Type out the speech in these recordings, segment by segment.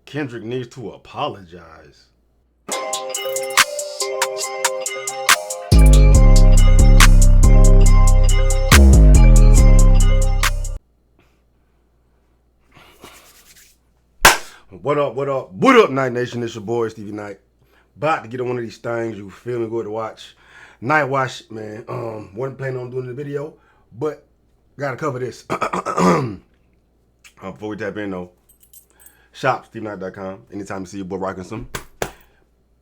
Kendrick needs to apologize. What up, what up, what up, Night Nation? It's your boy, Stevie Knight. About to get on one of these things. You feel me? Go to watch. Night Watch, man. Wasn't planning on doing the video, but gotta cover this. Before we tap in, though, shop, SteveKnight.com. Anytime you see your boy rocking some,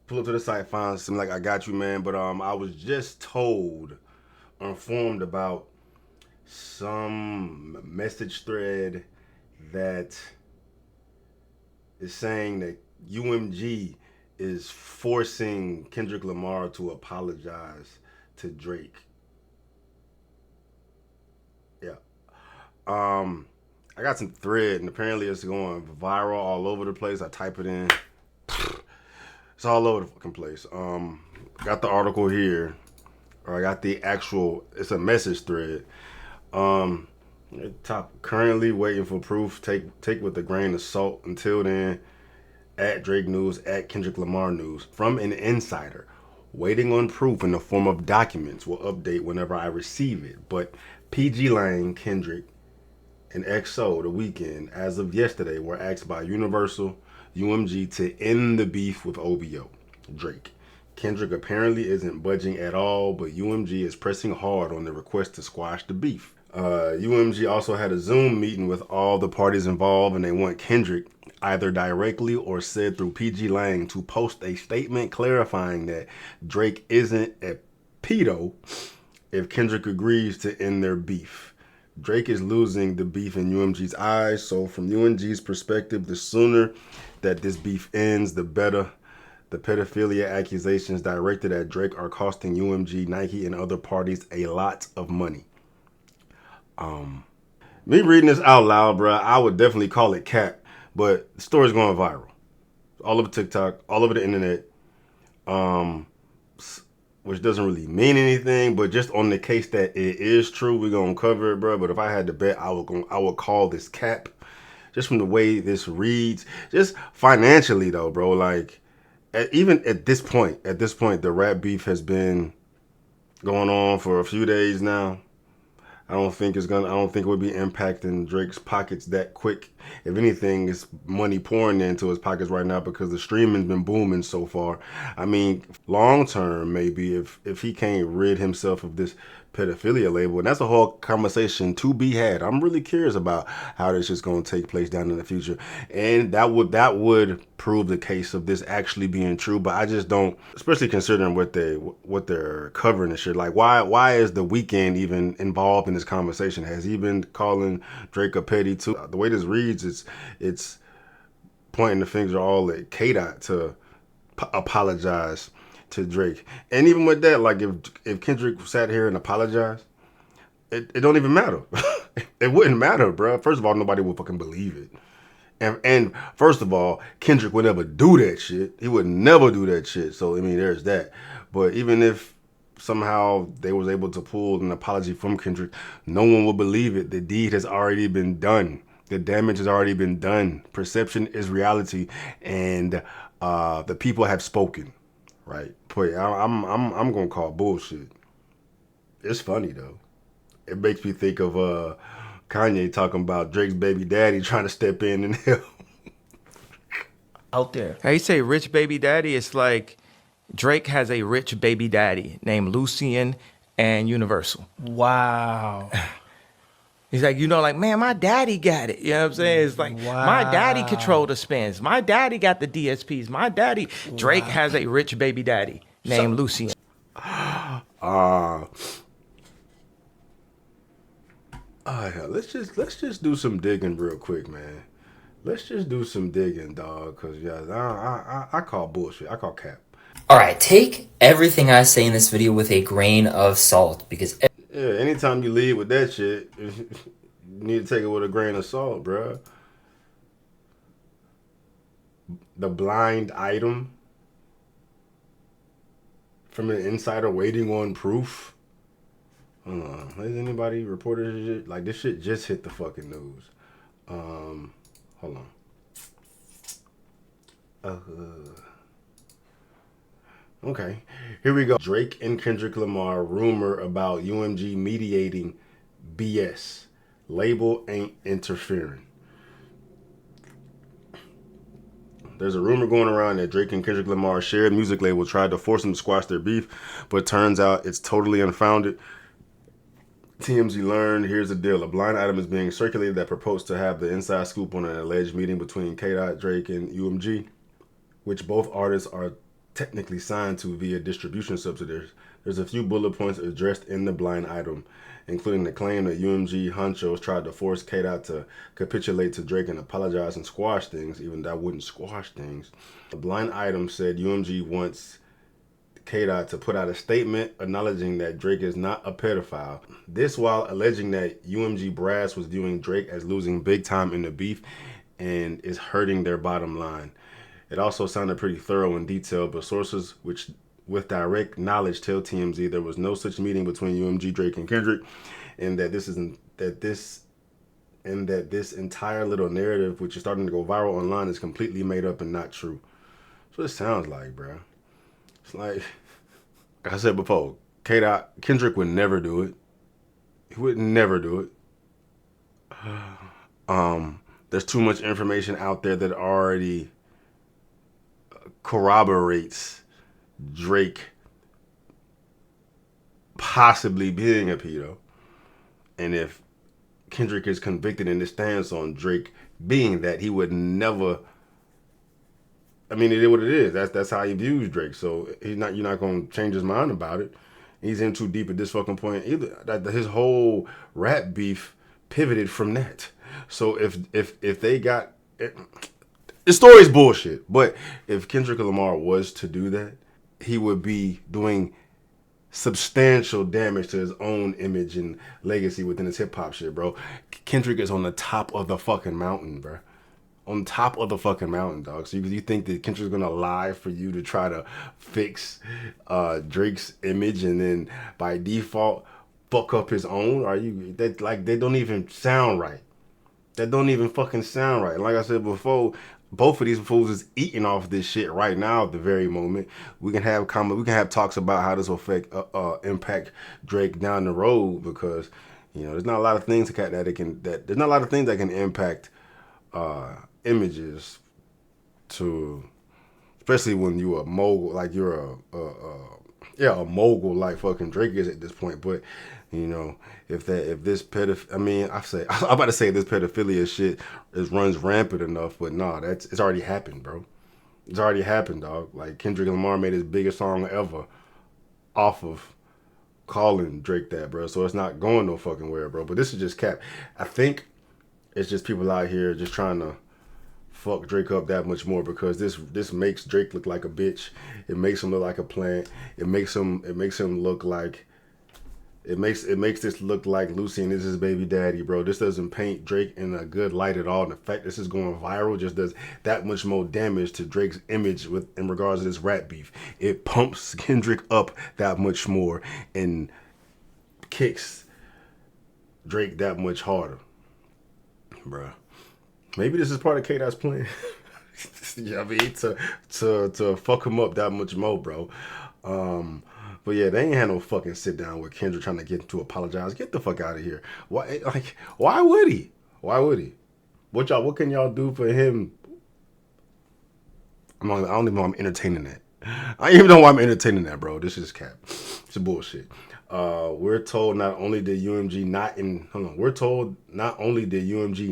pull up to the site, find something like I got you, man. But I was just informed about some message thread that is saying that UMG is forcing Kendrick Lamar to apologize to Drake. Yeah. I got some thread, and apparently it's going viral all over the place. I type it in. It's all over the fucking place. Got the article here. Or I got the actual, it's a message thread. Top currently waiting for proof. Take with a grain of salt. Until then, at Drake News, at Kendrick Lamar News. From an insider. Waiting on proof in the form of documents. Will update whenever I receive it. But PG Lang, Kendrick, and XO, The Weeknd, as of yesterday, were asked by Universal UMG to end the beef with OVO, Drake. Kendrick apparently isn't budging at all, but UMG is pressing hard on the request to squash the beef. UMG also had a Zoom meeting with all the parties involved, and they want Kendrick, either directly or said through PG Lang, to post a statement clarifying that Drake isn't a pedo if Kendrick agrees to end their beef. Drake is losing the beef in UMG's eyes, so from UMG's perspective, the sooner that this beef ends, the better. The pedophilia accusations directed at Drake are costing UMG, Nike, and other parties a lot of money. Me reading this out loud, bro, I would definitely call it cap, but the story's going viral. All over TikTok, all over the internet, which doesn't really mean anything, but just on the case that it is true, we're going to cover it, bro. But if I had to bet, I would call this cap, just from the way this reads. Just financially, though, bro, like, even at this point, the rap beef has been going on for a few days now. I don't think it would be impacting Drake's pockets that quick. If anything, it's money pouring into his pockets right now because the streaming's been booming so far. I mean, long term, maybe if he can't rid himself of this pedophilia label, and that's a whole conversation to be had. I'm really curious about how this is going to take place down in the future, and that would prove the case of this actually being true. But I just don't, especially considering what they're covering and shit. Like, why is The Weeknd even involved in this conversation? Has he been calling Drake a petty too? The way this reads, it's pointing the finger all at K-Dot to apologize to Drake. And even with that, like, if Kendrick sat here and apologized, it don't even matter. It wouldn't matter, bro. First of all, nobody would fucking believe it. And first of all, Kendrick would never do that shit. He would never do that shit. So, I mean, there's that. But even if somehow they was able to pull an apology from Kendrick, no one will believe it. The deed has already been done. The damage has already been done. Perception is reality, and the people have spoken. Right? But I'm gonna call bullshit. It's funny though. It makes me think of Kanye talking about Drake's baby daddy trying to step in and help. Out there. How you say rich baby daddy? It's like Drake has a rich baby daddy named Lucien and Universal. Wow. He's like, like, man, my daddy got it. You know what I'm saying? It's like, my daddy controlled the spins. My daddy got the DSPs. My daddy. Drake has a rich baby daddy named Lucien. Yeah, let's just do some digging real quick, man. Let's just do some digging, dog. Cause yeah, I call bullshit. I call cap. Alright, take everything I say in this video with a grain of salt, because Yeah, anytime you lead with that shit, you need to take it with a grain of salt, bruh. The blind item from an insider waiting on proof. Hold on. Has anybody reported this shit? Like, this shit just hit the fucking news. Hold on. Okay, here we go. Drake and Kendrick Lamar rumor about UMG mediating BS. Label ain't interfering. There's a rumor going around that Drake and Kendrick Lamar's shared music label tried to force them to squash their beef, but turns out it's totally unfounded. TMZ learned, here's the deal. A blind item is being circulated that purports to have the inside scoop on an alleged meeting between K. Drake and UMG, which both artists are technically signed to via distribution subsidiaries. There's a few bullet points addressed in the blind item, including the claim that UMG honchos tried to force K. to capitulate to Drake and apologize and squash things, even though that wouldn't squash things. The blind item said UMG wants K. to put out a statement acknowledging that Drake is not a pedophile. This while alleging that UMG brass was viewing Drake as losing big time in the beef and is hurting their bottom line. It also sounded pretty thorough and detailed, but sources which with direct knowledge tell TMZ there was no such meeting between UMG, Drake, and Kendrick, and that this entire little narrative, which is starting to go viral online, is completely made up and not true. That's what it sounds like, bro. It's like I said before, Kendrick would never do it. He would never do it. There's too much information out there that already corroborates Drake possibly being a pedo. And if Kendrick is convicted in his stance on Drake being that, he would never. I mean, it is what it is. That's how he views Drake. So you're not gonna change his mind about it. He's in too deep at this fucking point. His whole rap beef pivoted from that. So if they got it, the story's bullshit. But if Kendrick Lamar was to do that, he would be doing substantial damage to his own image and legacy within his hip hop shit, bro. Kendrick is on the top of the fucking mountain, bro. On top of the fucking mountain, dog. So you think that Kendrick's gonna lie for you to try to fix Drake's image and then by default fuck up his own? Are you that like they don't even sound right? That don't even fucking sound right. Like I said before, both of these fools is eating off this shit right now at the very moment. We can have talks about how this will impact Drake down the road, because there's not a lot of things there's not a lot of things that can impact images, to especially when you're a mogul, like you're a mogul like fucking Drake is at this point. But if this I'm about to say this pedophilia shit runs rampant enough, but nah, it's already happened, bro. It's already happened, dog. Like Kendrick Lamar made his biggest song ever off of calling Drake that, bro. So it's not going no fucking where, bro. But this is just cap. I think it's just people out here just trying to fuck Drake up that much more, because this makes Drake look like a bitch. It makes him look like a plant. It makes him look like it makes this look like Lucy and this is his baby daddy, bro. This doesn't paint Drake in a good light at all. And the fact this is going viral just does that much more damage to Drake's image in regards to this rap beef. It pumps Kendrick up that much more and kicks Drake that much harder, bro. Maybe this is part of K-Dot's plan. I mean, to fuck him up that much more, bro. But yeah, they ain't had no fucking sit down with Kendrick trying to get him to apologize. Get the fuck out of here. Why would he? Why would he? What can y'all do for him? I don't even know I'm entertaining that. I don't even know why I'm entertaining that, bro. This is cap. It's bullshit. We're told not only did UMG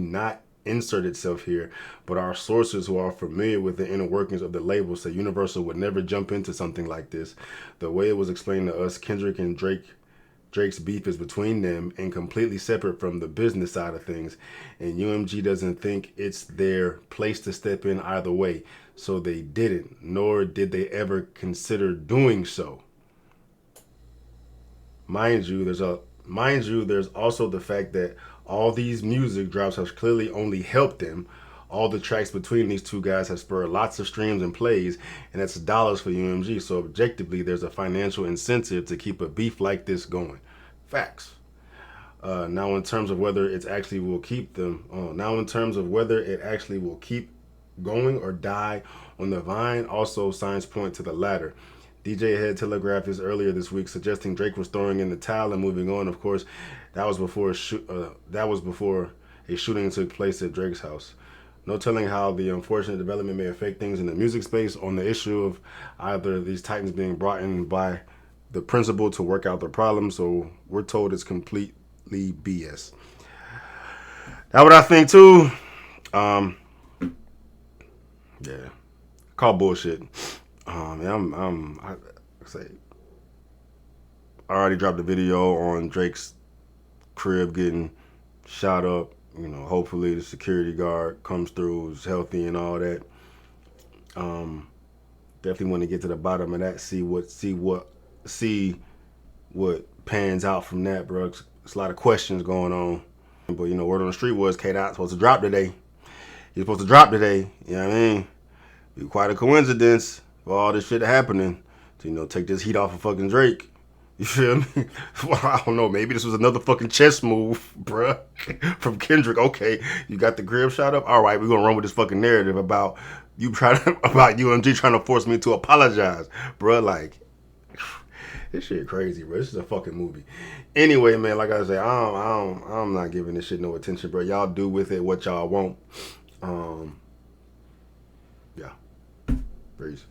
not insert itself here, but our sources who are familiar with the inner workings of the label say Universal would never jump into something like this. The way it was explained to us, Kendrick and Drake's beef is between them and completely separate from the business side of things, and UMG doesn't think it's their place to step in either way, so they didn't, nor did they ever consider doing so. Mind you, there's also the fact that all these music drops have clearly only helped them. All the tracks between these two guys have spurred lots of streams and plays, and that's dollars for UMG. So objectively, there's a financial incentive to keep a beef like this going. Facts. Now, in terms of whether it actually will keep going or die on the vine? Also, signs point to the latter. DJ had telegraphed this earlier this week, suggesting Drake was throwing in the towel and moving on. Of course, that was before a shooting took place at Drake's house. No telling how the unfortunate development may affect things in the music space on the issue of either of these titans being brought in by the principal to work out their problems. So we're told it's completely BS. That's what I think too. Yeah, call bullshit. I say, I already dropped a video on Drake's crib getting shot up. You know, hopefully the security guard comes through, is healthy and all that. Definitely want to get to the bottom of that. See what pans out from that, bro. There's a lot of questions going on. But you know, word on the street was K-Dot's supposed to drop today. He's supposed to drop today. You know what I mean? Be quite a coincidence for all this shit happening to, you know, take this heat off of fucking Drake. You feel me? Well, I don't know. Maybe this was another fucking chess move, bruh, from Kendrick. Okay, you got the crib shot up. All right, we're gonna run with this fucking narrative about UMG trying to force me to apologize, bruh. Like, this shit crazy, bro. This is a fucking movie. Anyway, man, like I said, I'm not giving this shit no attention, bro. Y'all do with it what y'all want. Yeah. Peace.